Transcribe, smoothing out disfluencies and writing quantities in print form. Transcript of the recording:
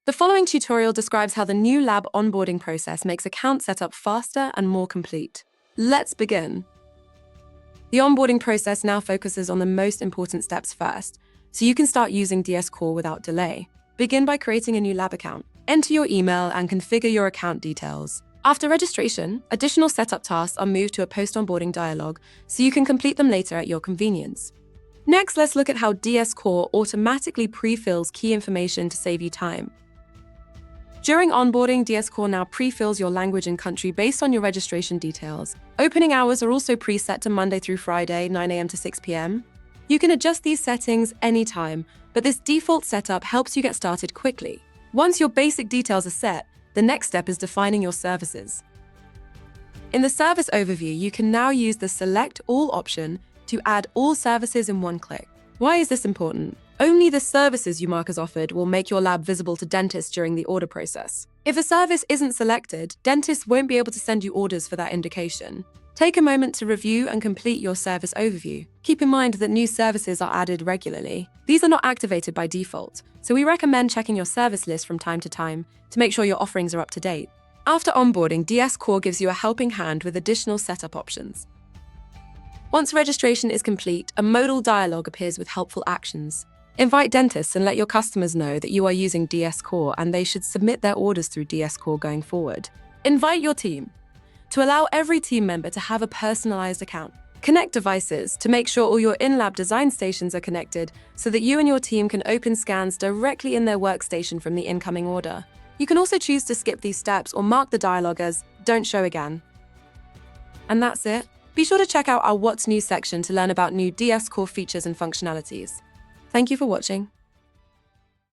The following tutorial describes how the new lab onboarding process makes account setup faster and more complete. Let's begin. The onboarding process now focuses on the most important steps first, so you can start using DS Core without delay. Begin by creating a new lab account. Enter your email and configure your account details. After registration, additional setup tasks are moved to a post-onboarding dialog, so you can complete them later at your convenience. Next, let's look at how DS Core automatically pre-fills key information to save you time. During onboarding, DS Core now pre-fills your language and country based on your registration details. Opening hours are also preset to Monday through Friday, 9 a.m. to 6 p.m. You can adjust these settings anytime, but this default setup helps you get started quickly. Once your basic details are set, the next step is defining your services. In the service overview, you can now use the Select All option to add all services in one click. Why is this important? Only the services you mark as offered will make your lab visible to dentists during the order process. If a service isn't selected, dentists won't be able to send you orders for that indication. Take a moment to review and complete your service overview. Keep in mind that new services are added regularly. These are not activated by default, so we recommend checking your service list from time to time to make sure your offerings are up to date. After onboarding, DS Core gives you a helping hand with additional setup options. Once registration is complete, a modal dialog appears with helpful actions. Invite dentists and let your customers know that you are using DS Core and they should submit their orders through DS Core going forward. Invite your team to allow every team member to have a personalized account. Connect devices to make sure all your in-lab design stations are connected so that you and your team can open scans directly in their workstation from the incoming order. You can also choose to skip these steps or mark the dialog as "Don't show again." And that's it. Be sure to check out our What's New section to learn about new DS Core features and functionalities. Thank you for watching.